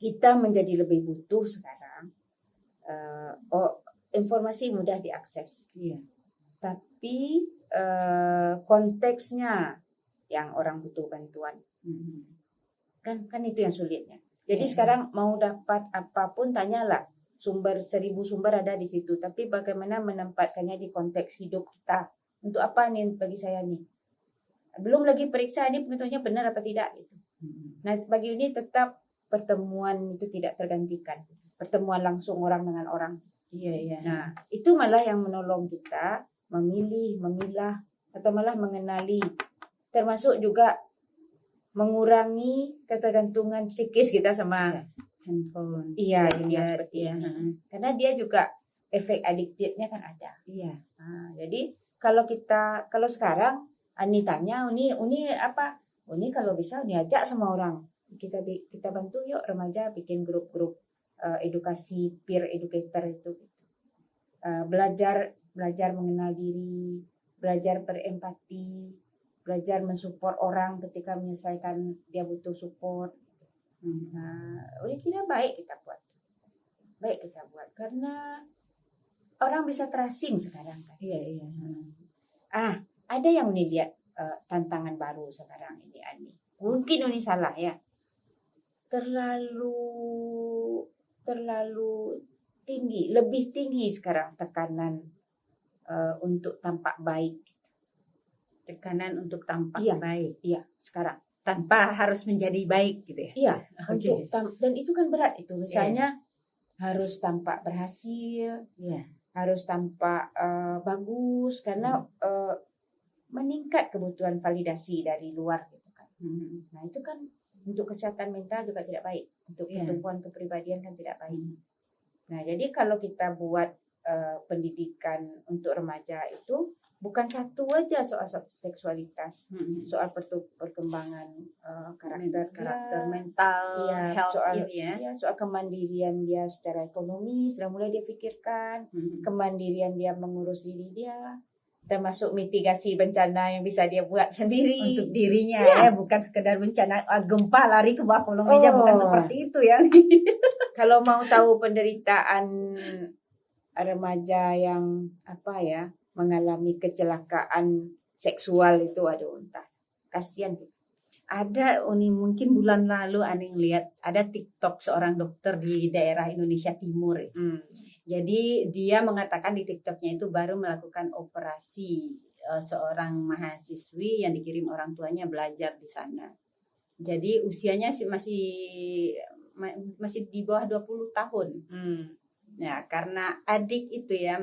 kita menjadi lebih butuh sekarang. Informasi mudah diakses. Iya. Tapi konteksnya yang orang butuh bantuan. Kan itu yang sulitnya. Jadi sekarang mau dapat apapun tanyalah. 1000 sumber ada di situ. Tapi bagaimana menempatkannya di konteks hidup kita. Untuk apa nih bagi saya nih? Belum lagi periksa ini pengetahuannya benar apa tidak gitu. Nah, bagi ini tetap pertemuan itu tidak tergantikan. Pertemuan langsung orang dengan orang. Iya. Nah, itu malah yang menolong kita memilih, memilah, atau malah mengenali. Termasuk juga mengurangi ketergantungan psikis kita sama handphone. Iya, dunia seperti ini. Karena dia juga efek adiktifnya kan ada. Iya. Nah, jadi kalau sekarang Ani tanya, Uni apa? Uni kalau bisa Uni ajak semua orang. Kita bantu yuk remaja bikin grup-grup edukasi peer educator itu. Belajar mengenal diri, belajar berempati, belajar mensupport orang ketika menyelesaikan dia butuh support. Nah, udah kira baik kita buat karena orang bisa tracing sekarang kan. Iya. Ada yang Uni lihat tantangan baru sekarang ini Ani. Mungkin Uni salah ya. Terlalu tinggi, lebih tinggi sekarang tekanan untuk tampak baik. Tekanan untuk tampak baik. Iya, sekarang tanpa harus menjadi baik gitu ya. Iya, Okay. Dan itu kan berat itu. Misalnya harus tampak berhasil, harus tampak bagus karena meningkat kebutuhan validasi dari luar gitu kan. Nah, itu kan untuk kesehatan mental juga tidak baik. Untuk pertumbuhan kepribadian kan tidak baik. Nah, jadi kalau kita buat pendidikan untuk remaja itu bukan satu aja soal seksualitas, soal perkembangan karakter mental, health soal ini ya. Soal kemandirian dia secara ekonomi sudah mulai dia pikirkan, kemandirian dia mengurus diri dia, termasuk mitigasi bencana yang bisa dia buat sendiri untuk dirinya bukan sekedar bencana gempa lari ke bawah kolong meja, bukan seperti itu ya. Kalau mau tahu penderitaan remaja yang mengalami kecelakaan seksual itu, entah, kasihan gitu. Ada Uni mungkin bulan lalu Ani lihat ada TikTok seorang dokter di daerah Indonesia Timur. Jadi dia mengatakan di TikToknya itu baru melakukan operasi seorang mahasiswi yang dikirim orang tuanya belajar di sana. Jadi usianya masih di bawah 20 tahun. Nah, karena adik itu ya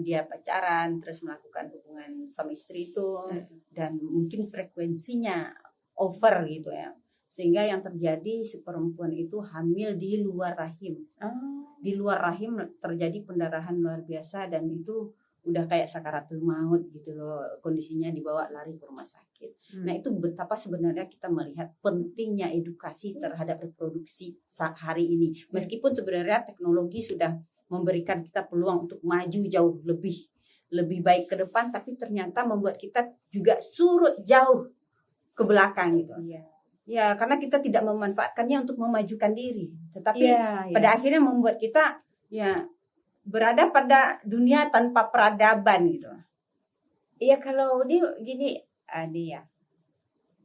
dia pacaran terus melakukan hubungan suami istri itu dan mungkin frekuensinya over gitu ya, sehingga yang terjadi si perempuan itu hamil di luar rahim. Di luar rahim terjadi pendarahan luar biasa dan itu udah kayak sakaratul maut gitu loh, kondisinya dibawa lari ke rumah sakit. Nah, itu betapa sebenarnya kita melihat pentingnya edukasi terhadap reproduksi saat hari ini. Meskipun sebenarnya teknologi sudah memberikan kita peluang untuk maju jauh lebih baik ke depan, tapi ternyata membuat kita juga surut jauh ke belakang gitu. Iya. Ya, karena kita tidak memanfaatkannya untuk memajukan diri, tetapi Iya, pada akhirnya membuat kita ya berada pada dunia tanpa peradaban gitu. Iya, kalau ini gini, nih ya.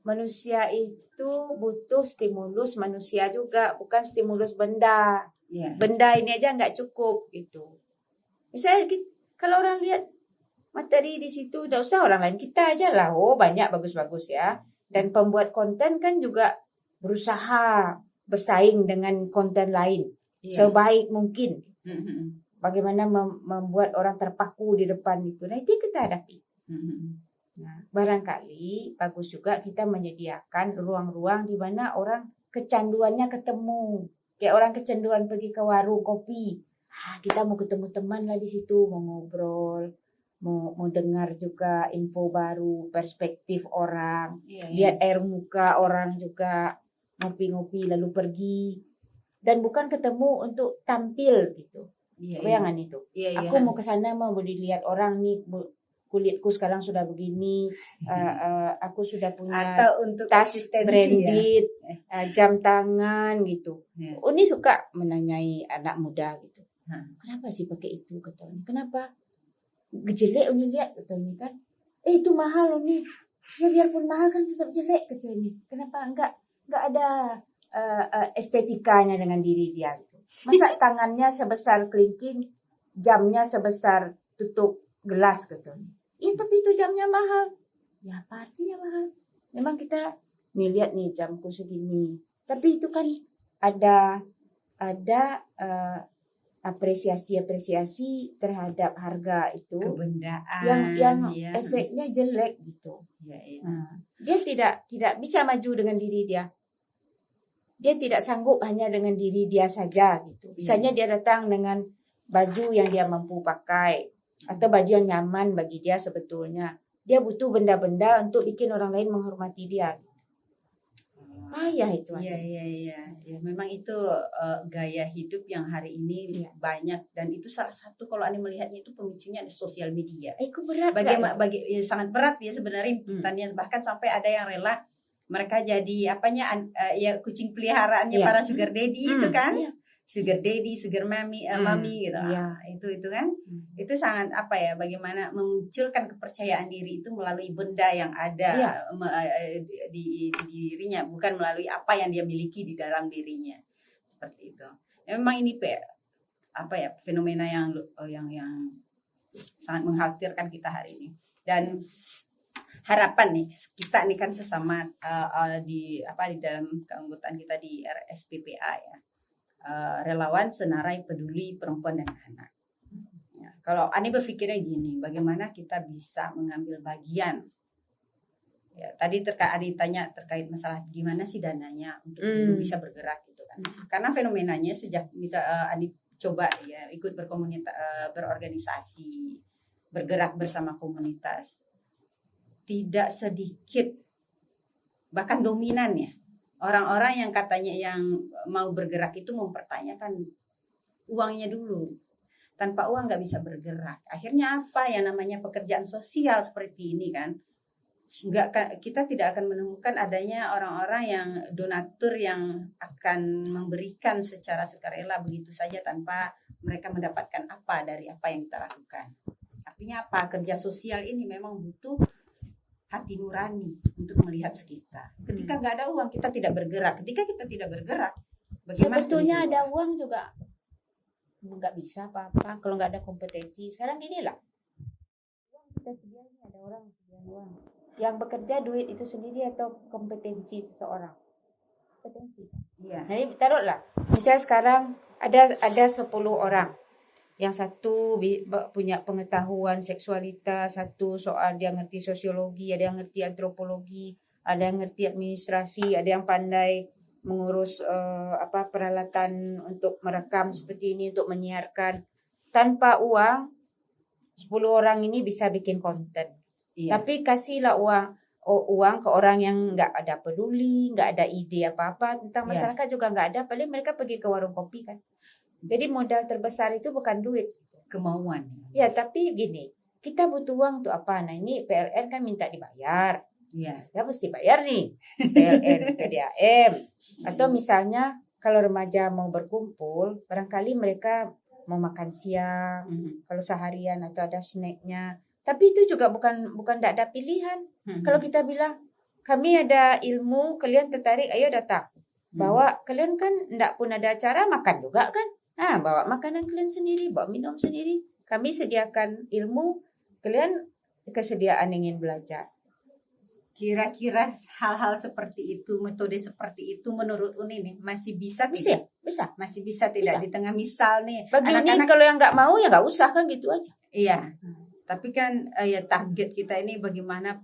Manusia itu butuh stimulus manusia juga, bukan stimulus benda. Ya. Benda ini aja nggak cukup gitu. Misalnya kalau orang lihat materi di situ, udah usah orang lain, kita aja lah. Oh, banyak bagus-bagus ya. Dan pembuat konten kan juga berusaha bersaing dengan konten lain sebaik mungkin. Bagaimana membuat orang terpaku di depan itu. Nah, itu kita hadapi. Nah, barangkali bagus juga kita menyediakan ruang-ruang di mana orang kecanduannya ketemu. Kayak orang kecanduan pergi ke warung kopi. Kita mau ketemu teman lah di situ, mau ngobrol, mau dengar juga info baru, perspektif orang, lihat air muka orang juga, ngopi-ngopi lalu pergi. Dan bukan ketemu untuk tampil gitu. Bayangan itu. Aku mau ke sana mau dilihat orang nih, kulitku sekarang sudah begini, aku sudah punya atau untuk tas eksistensi branded, jam tangan gitu. Uni suka menanyai anak muda gitu. Kenapa sih pakai itu katanya? Kenapa? Jelek Uni lihat katanya kan. Itu mahal Uni. Ya biarpun mahal kan tetap jelek katanya. Kenapa enggak ada estetikanya dengan diri dia gitu. Masa tangannya sebesar kelingking, jamnya sebesar tutup gelas katanya. Tapi itu jamnya mahal. Ya apa artinya mahal? Memang kita nih lihat nih jamku segini. Tapi itu kan ada apresiasi terhadap harga itu, kebendaan yang efeknya jelek gitu. Dia tidak bisa maju dengan diri dia. Dia tidak sanggup hanya dengan diri dia saja gitu. Misalnya dia datang dengan baju yang dia mampu pakai atau baju yang nyaman bagi dia sebetulnya. Dia butuh benda-benda untuk bikin orang lain menghormati dia. Payah itu. Iya. Memang itu gaya hidup yang hari ini banyak, dan itu salah satu kalau Ani melihatnya itu pemicunya di sosial media. Itu berat. Sangat berat ya sebenarnya inputannya, bahkan sampai ada yang rela mereka jadi kucing peliharaannya para sugar daddy itu kan. Sugar daddy, sugar mami gitu. Itu kan. Itu sangat bagaimana memunculkan kepercayaan diri itu melalui benda yang ada di dirinya, bukan melalui apa yang dia miliki di dalam dirinya. Seperti itu. Memang ini fenomena yang sangat mengkhawatirkan kita hari ini. Dan harapan nih kita nih kan sesama di dalam keanggotaan kita di RSPPA ya. Relawan Senarai Peduli Perempuan dan Anak. Ya, kalau Ani berpikirnya gini, bagaimana kita bisa mengambil bagian? Ya, tadi Ani tanya terkait masalah gimana sih dananya untuk dulu bisa bergerak gitu kan? Karena fenomenanya sejak Ani coba ya ikut berorganisasi, bergerak bersama komunitas, tidak sedikit bahkan dominan ya. Orang-orang yang katanya yang mau bergerak itu mempertanyakan uangnya dulu. Tanpa uang nggak bisa bergerak. Akhirnya apa yang namanya pekerjaan sosial seperti ini kan? Kita tidak akan menemukan adanya orang-orang yang donatur yang akan memberikan secara sukarela begitu saja tanpa mereka mendapatkan apa dari apa yang kita lakukan. Artinya apa? Kerja sosial ini memang butuh hati nurani untuk melihat sekitar. Ketika nggak ada uang, kita tidak bergerak. Ketika kita tidak bergerak, bagaimana? Sebetulnya ada uang juga nggak bisa apa-apa kalau nggak ada kompetensi. Sekarang gini lah, uang kita sediain, ada orang sediain uang. Yang bekerja duit itu sendiri atau kompetensi seseorang? Kompetensi. Iya. Jadi taruhlah, misalnya sekarang ada 10 orang. Yang satu punya pengetahuan seksualitas, satu soal dia ngerti sosiologi, ada yang ngerti antropologi, ada yang ngerti administrasi, ada yang pandai mengurus peralatan untuk merekam seperti ini, untuk menyiarkan. Tanpa uang, 10 orang ini bisa bikin konten. Iya. Tapi kasihlah uang ke orang yang nggak ada peduli, nggak ada ide apa-apa tentang Iya. masyarakat juga nggak ada. Paling mereka pergi ke warung kopi kan. Jadi modal terbesar itu bukan duit. Kemauan. Ya, tapi gini, kita butuh uang untuk apa? Nah, ini PLN kan minta dibayar. Iya. Ya mesti bayar nih PLN, PDAM. Atau misalnya kalau remaja mau berkumpul, barangkali mereka mau makan siang, kalau seharian atau ada snacknya. Tapi itu juga bukan tidak ada pilihan. Kalau kita bilang kami ada ilmu, kalian tertarik, ayo datang. Bawa kalian kan tidak pun ada acara makan juga kan? Bawa makanan kalian sendiri, bawa minum sendiri. Kami sediakan ilmu, kalian kesediaan ingin belajar. Kira-kira hal-hal seperti itu, metode seperti itu menurut Uni nih masih bisa tidak? Bisa. Masih bisa tidak Bisa. di tengah misal nih Bagi Uni anak-anak kalau yang nggak mau ya nggak usah kan gitu aja. iya. Tapi kan ya target kita ini bagaimana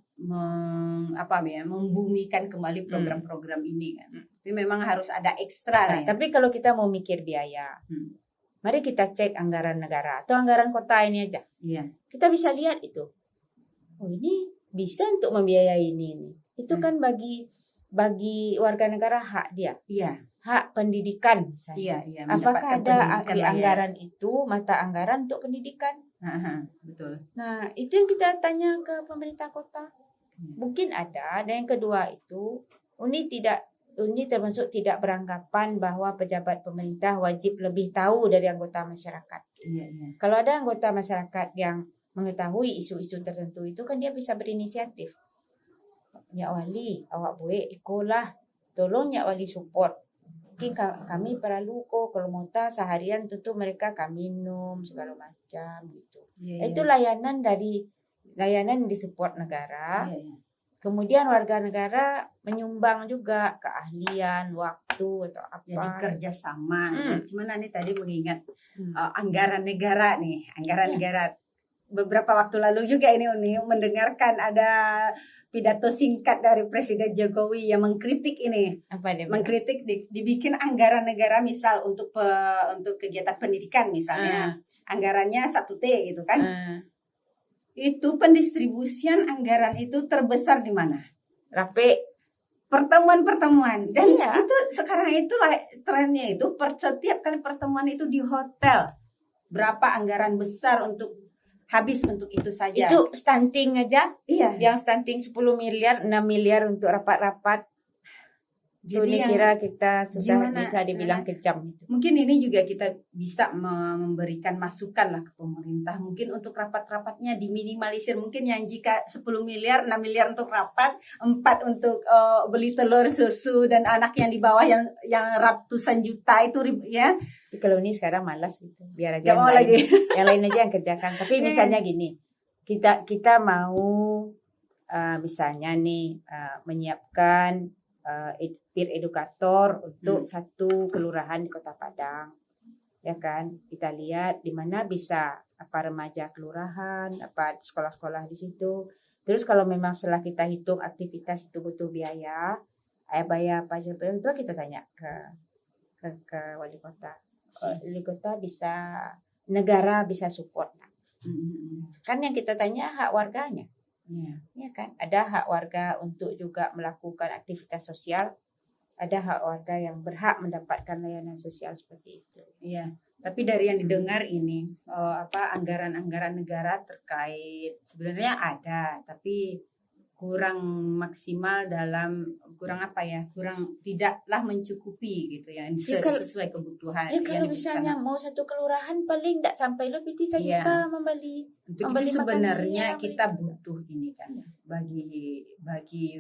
membumikan kembali program-program ini kan. Tapi memang harus ada ekstra lah ya. Tapi kalau kita mau mikir biaya, mari kita cek anggaran negara atau anggaran kota ini aja. Iya. Kita bisa lihat itu. Oh, ini bisa untuk membiayai ini. Itu kan bagi warga negara hak dia. Iya. Hak pendidikan misalnya. Iya. Apakah ada di anggaran itu mata anggaran untuk pendidikan? Betul. Nah, itu yang kita tanya ke pemerintah kota. Mungkin ada. Dan yang kedua itu, Uni termasuk tidak beranggapan bahwa pejabat pemerintah wajib lebih tahu dari anggota masyarakat. Iya. Kalau ada anggota masyarakat yang mengetahui isu-isu tertentu itu kan dia bisa berinisiatif. Nyak Wali, awak boleh ikolah, tolong Nyak Wali support. Mungkin kami perlu kalau mau seharian tentu mereka kami minum segala macam gitu. Itu layanan yang disupport negara. Kemudian warga negara menyumbang juga keahlian, waktu atau apa. Jadi kerjasama. Cuman ini tadi mengingat anggaran negara nih, negara. Beberapa waktu lalu juga ini Uni mendengarkan ada pidato singkat dari Presiden Jokowi yang mengkritik ini. Apa dia? Mengkritik dibikin anggaran negara misal untuk kegiatan pendidikan misalnya. Anggarannya 1T gitu kan. Itu pendistribusian anggaran itu terbesar di mana? Rapi. Pertemuan. Dan itu sekarang itulah trennya itu setiap kali pertemuan itu di hotel. Berapa anggaran besar habis untuk itu saja. Itu stunting aja. Iya. Yang stunting 10 miliar, 6 miliar untuk rapat-rapat. Jadi kira kita sudah bisa dibilang kejam itu. Mungkin ini juga kita bisa memberikan masukan lah ke pemerintah. Mungkin untuk rapat-rapatnya diminimalisir. Mungkin yang jika 10 miliar, 6 miliar untuk rapat, 4 untuk beli telur, susu dan anak yang di bawah yang ratusan juta itu ya. Tapi kalau ini sekarang malas gitu. Biar aja yang lain aja yang kerjakan. Tapi misalnya gini, kita mau misalnya nih menyiapkan peer edukator untuk satu kelurahan di Kota Padang, ya kan? Kita lihat di mana bisa remaja kelurahan, sekolah-sekolah di situ. Terus kalau memang setelah kita hitung aktivitas itu butuh biaya, bayar apa aja itu kita tanya ke wali kota. Wali kota bisa, negara bisa support. Kan yang kita tanya hak warganya. Ya kan, ada hak warga untuk juga melakukan aktivitas sosial, ada hak warga yang berhak mendapatkan layanan sosial seperti itu. Iya, tapi dari yang didengar ini anggaran-anggaran negara terkait sebenarnya ada, tapi kurang maksimal kurang tidaklah mencukupi gitu ya, sesuai kebutuhan. Kalau misalnya mau satu kelurahan paling tidak sampai lebih 3 juta membeli. Untuk itu sebenarnya kita butuh ini kan bagi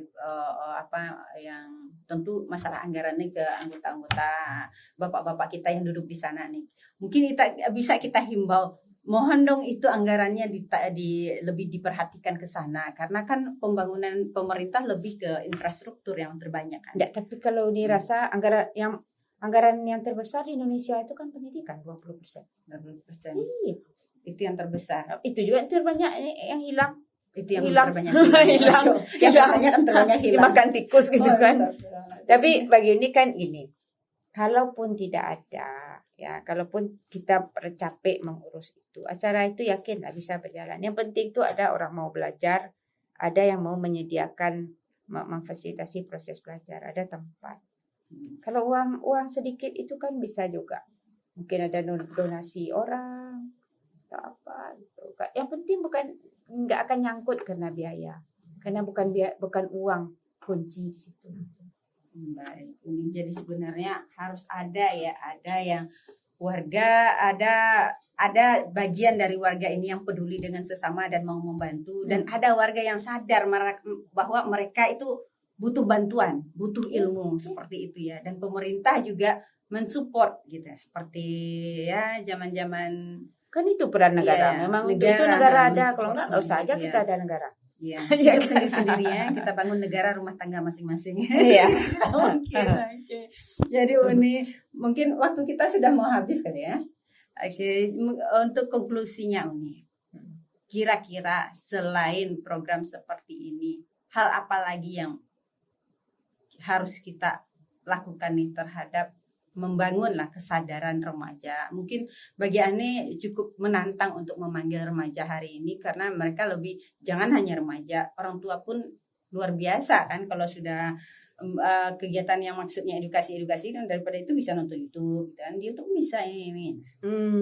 yang tentu masalah anggarannya ke anggota-anggota bapak-bapak kita yang duduk di sana nih. Mungkin bisa kita himbau, mohon dong itu anggarannya lebih diperhatikan ke sana karena kan pembangunan pemerintah lebih ke infrastruktur yang terbanyak kan. Tidak, tapi kalau dirasa anggaran yang terbesar di Indonesia itu kan pendidikan 20%. 20%. Iya. Itu yang terbesar. Itu juga yang terbanyak yang hilang. Itu yang terbanyak hilang. Yang terbanyak hilang. Dimakan tikus gitu kan. Tapi bagi ini kan gini. Kalaupun tidak ada Ya, kalaupun kita capek mengurus itu, acara itu yakin lah bisa berjalan. Yang penting itu ada orang mau belajar, ada yang mau menyediakan, memfasilitasi proses belajar, ada tempat. Kalau uang sedikit itu kan bisa juga. Mungkin ada donasi orang atau apa gitu. Yang penting nggak akan nyangkut karena biaya. Karena bukan uang kunci di situ. Baik, ini jadi sebenarnya harus ada yang warga, ada bagian dari warga ini yang peduli dengan sesama dan mau membantu, dan ada warga yang sadar bahwa mereka itu butuh bantuan, butuh ilmu seperti itu ya, dan pemerintah juga mensupport gitu, seperti ya zaman-zaman Kan itu peran negara. Memang itu negara ada, kalau nggak usah aja kita ada negara. Iya, hidup sendiri-sendiri ya. Kita bangun negara rumah tangga masing-masing. Iya. Oke. Jadi Uni, mungkin waktu kita sudah mau habis kan ya. Oke, untuk konklusinya Uni, kira-kira selain program seperti ini, hal apa lagi yang harus kita lakukan nih terhadap membangunlah kesadaran remaja. Mungkin bagi Ani cukup menantang untuk memanggil remaja hari ini karena mereka lebih, jangan hanya remaja, orang tua pun luar biasa kan kalau sudah kegiatan yang maksudnya edukasi kan, daripada itu bisa nonton YouTube dan di YouTube bisa ini.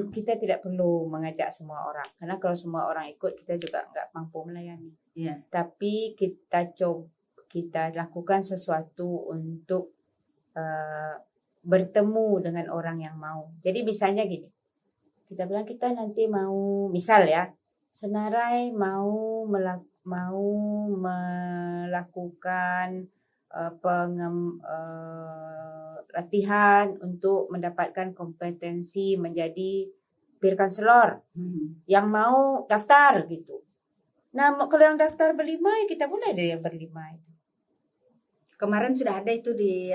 Kita tidak perlu mengajak semua orang karena kalau semua orang ikut kita juga nggak mampu melayani. Iya. Tapi kita lakukan sesuatu untuk bertemu dengan orang yang mau. Jadi misalnya gini, kita bilang kita nanti mau, misal ya, Senarai mau melakukan latihan untuk mendapatkan kompetensi menjadi peer counselor. Yang mau daftar gitu. Nah, kalau yang daftar berlima, kita mulai dari yang berlima itu. Kemarin sudah ada itu di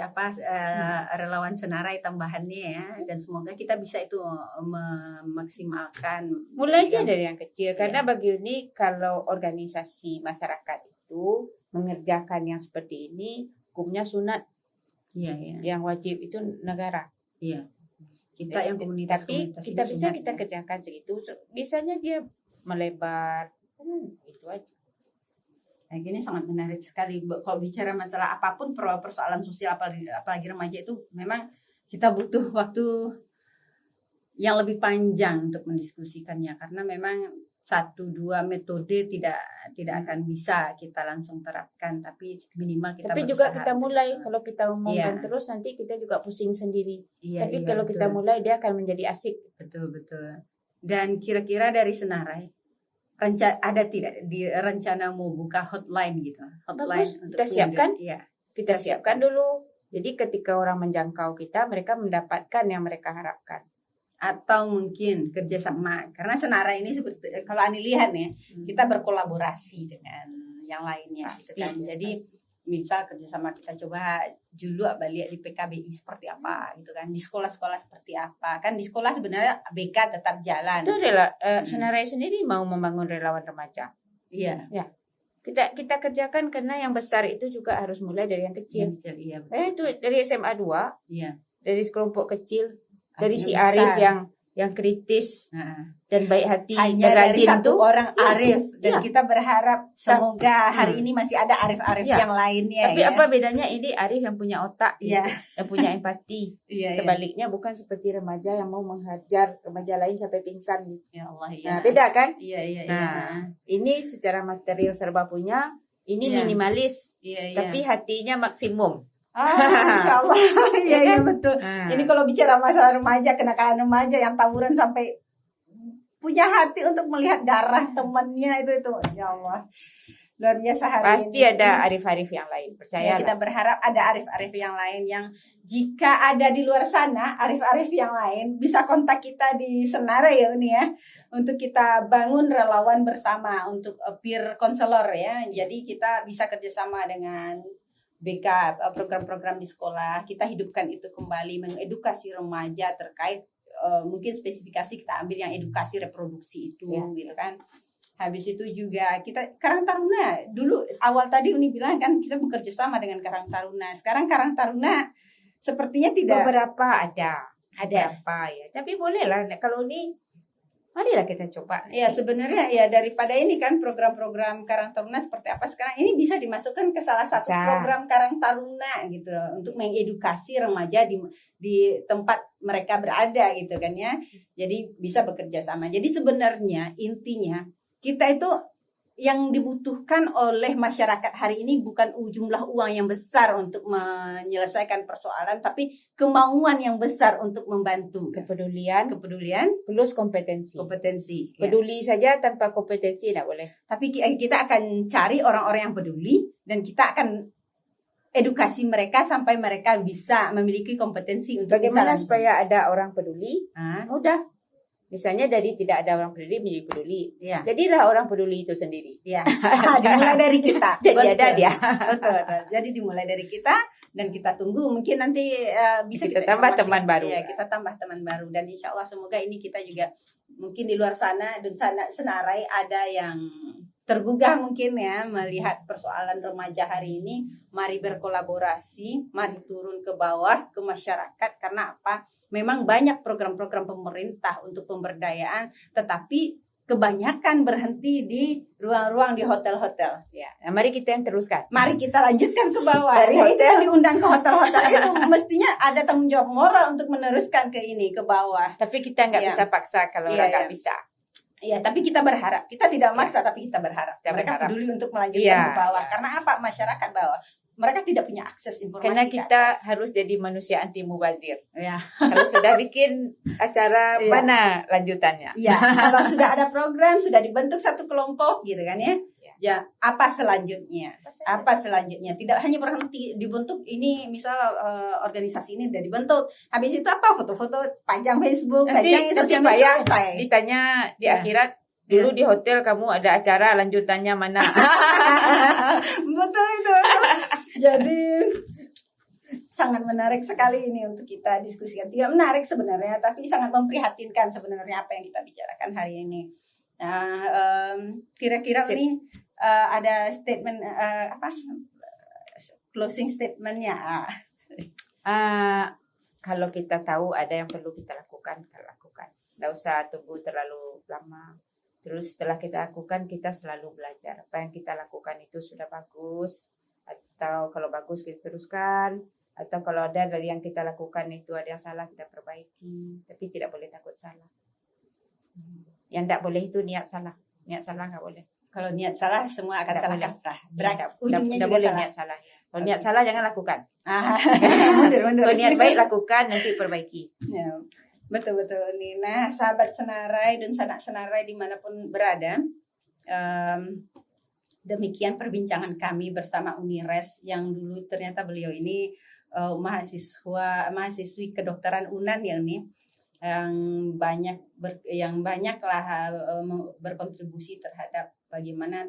relawan Senarai tambahannya ya, dan semoga kita bisa itu memaksimalkan. Mulai aja dari yang kecil karena bagi Uni kalau organisasi masyarakat itu mengerjakan yang seperti ini hukumnya sunat. Iya. Yang wajib itu negara. Iya. Kita yang komunitas kita bisa kita kerjakan segitu. Biasanya dia melebar. Itu aja. Nah, ini sangat menarik sekali. Kalau bicara masalah apapun persoalan sosial apalagi remaja itu memang kita butuh waktu yang lebih panjang untuk mendiskusikannya karena memang 1-2 metode tidak akan bisa kita langsung terapkan, tapi minimal kita tapi juga kita mulai. Kalau kita umumkan terus nanti kita juga pusing sendiri. Tapi kalau kita mulai dia akan menjadi asik. Betul. Dan kira-kira dari Senarai ada tidak di rencana mau buka hotline gitu? Hotline bagus, untuk kita siapkan. Iya. Kita siapkan dulu. Jadi ketika orang menjangkau kita, mereka mendapatkan yang mereka harapkan. Atau mungkin kerjasama, karena Senarai ini seperti kalau Ani lihat ya, kita berkolaborasi dengan yang lainnya. Jadi misal kerjasama kita coba dulu lihat di PKBI seperti apa gitu kan, di sekolah-sekolah seperti apa kan, di sekolah sebenarnya BK tetap jalan. Itu adalah Senarai sendiri mau membangun relawan remaja. Iya. Ya. Kita kerjakan karena yang besar itu juga harus mulai dari yang kecil. Iya. Itu dari SMA 2. Iya. Dari kelompok kecil, dari si Arif yang kritis dan baik hati, hanya dari satu orang Arif dan kita berharap semoga hari ini masih ada Arif-Arif yang lainnya. Tapi apa bedanya ini Arif yang punya otak, yang punya empati. Sebaliknya bukan seperti remaja yang mau menghajar remaja lain sampai pingsan gitu. Ya Allah, Nah, beda kan? Iya. Nah, ini secara material serba punya, ini minimalis, tapi hatinya maksimum. Insya Allah. Iya betul. Ini kalau bicara masalah remaja, kenakalan remaja yang tawuran sampai punya hati untuk melihat darah temannya itu ya Allah, luar biasa hari pasti ini. Ada Arif-Arif yang lain, percaya. Kita berharap ada Arif-Arif yang lain yang jika ada di luar sana Arif-Arif yang lain bisa kontak kita di Senarai ya Uni ya, untuk kita bangun relawan bersama untuk peer counselor ya. Jadi kita bisa kerjasama dengan BK, program-program di sekolah, kita hidupkan itu kembali, mengedukasi remaja terkait mungkin spesifikasi kita ambil yang edukasi reproduksi itu gitu kan. Habis itu juga kita Karang Taruna dulu awal tadi Uni bilang kan kita bekerja sama dengan Karang Taruna. Sekarang Karang Taruna sepertinya tidak, beberapa ada. Ada. Apa ya? Tapi boleh lah kalau ini, marilah kita coba. Ya sebenarnya ya daripada ini kan program-program Karang Taruna seperti apa sekarang ini bisa dimasukkan ke salah satu Bisa. program Karang Taruna gitu loh untuk mengedukasi remaja di tempat mereka berada gitu kan ya. Jadi bisa bekerja sama. Jadi sebenarnya intinya kita itu yang dibutuhkan oleh masyarakat hari ini bukan jumlah uang yang besar untuk menyelesaikan persoalan, tapi kemauan yang besar untuk membantu. Kepedulian plus kompetensi. Kompetensi. Ya. Peduli saja tanpa kompetensi tidak boleh. Tapi kita akan cari orang-orang yang peduli dan kita akan edukasi mereka sampai mereka bisa memiliki kompetensi untuk Bagaimana bisa supaya ada orang peduli? Hah? Mudah. Misalnya dari tidak ada orang peduli menjadi peduli. Ya. Jadilah orang peduli itu sendiri. Ya, dimulai dari kita. Jadi Betul. ada dia. Betul. Jadi dimulai dari kita dan kita tunggu mungkin nanti bisa Kita tambah teman baru. Ya, kita tambah teman baru dan insya Allah semoga ini kita juga mungkin di luar sana dan Senarai ada yang tergugah mungkin ya melihat persoalan remaja hari ini. Mari berkolaborasi, mari turun ke bawah ke masyarakat karena apa? Memang banyak program-program pemerintah untuk pemberdayaan, tetapi kebanyakan berhenti di ruang-ruang di hotel-hotel. Ya, nah mari kita yang teruskan. Mari kita lanjutkan ke bawah. Dari Nah, hotel. itu yang diundang ke hotel-hotel itu mestinya ada tanggung jawab moral untuk meneruskan ke ini ke bawah. Tapi kita nggak Ya. bisa paksa kalau Iya, orang nggak iya. bisa. Iya, tapi kita berharap. Kita tidak maksa, tapi kita berharap. Kita Mereka berharap. peduli untuk melanjutkan Iya, ke bawah. iya. Karena apa? Masyarakat bawah. Mereka tidak punya akses informasi Karena ke kita atas. harus jadi manusia anti mubazir. Ya. Kalau sudah bikin acara, Iya. mana lanjutannya? Iya, kalau sudah ada program, sudah dibentuk satu kelompok gitu kan ya. Ya. Ya, apa selanjutnya? Apa selanjutnya? Tidak hanya berhenti dibentuk ini, misal organisasi ini sudah dibentuk. Habis itu apa? Foto-foto panjang Facebook, panjang Nanti sosial Pak media ya selesai. ditanya di Ya. akhirat, dulu di hotel kamu ada acara lanjutannya mana? Betul itu. Jadi sangat menarik sekali ini untuk kita diskusikan. Tidak menarik sebenarnya, tapi sangat memprihatinkan sebenarnya apa yang kita bicarakan hari ini. Nah, kira-kira Sip. ini ada statement closing statementnya. Kalau kita tahu ada yang perlu kita lakukan, kita lakukan. Tidak usah tunggu terlalu lama. Terus setelah kita lakukan, kita selalu belajar. Apa yang kita lakukan itu sudah bagus. Atau kalau bagus, kita teruskan. Atau kalau ada dari yang kita lakukan itu ada yang salah, kita perbaiki. Tapi tidak boleh takut salah. Yang tidak boleh itu niat salah. Niat salah nggak boleh. Kalau niat salah, semua akan Nggak salah boleh. kaprah. Tidak Ujungnya juga boleh salah. niat salah. Kalau niat salah, jangan lakukan. Mundur. Kalau niat baik, lakukan, nanti perbaiki. Ya, betul nih. Nah, sahabat Senarai dan sanak Senarai dimanapun berada, demikian perbincangan kami bersama Unires yang dulu ternyata beliau ini mahasiswi kedokteran UNAN ya nih yang banyaklah berkontribusi terhadap bagaimana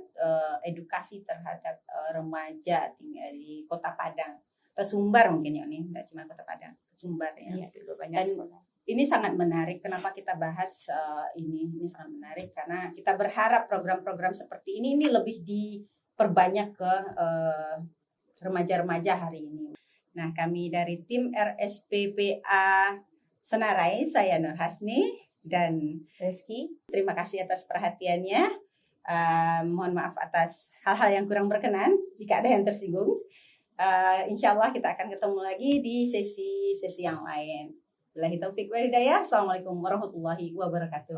edukasi terhadap remaja tinggal di Kota Padang atau Sumbar mungkin ya nih, nggak cuma Kota Padang, Sumbar ya. Iya, dulu banyak Dan sekolah. ini sangat menarik. Kenapa kita bahas ini sangat menarik karena kita berharap program-program seperti ini lebih diperbanyak ke remaja-remaja hari ini. Nah, kami dari tim RSPPA Senarai, saya Nur Hasni dan Reski, terima kasih atas perhatiannya. Mohon maaf atas hal-hal yang kurang berkenan jika ada yang tersinggung. Insya Allah kita akan ketemu lagi di sesi yang lain. Billahi taufiq wal hidayah. Assalamualaikum warahmatullahi wabarakatuh.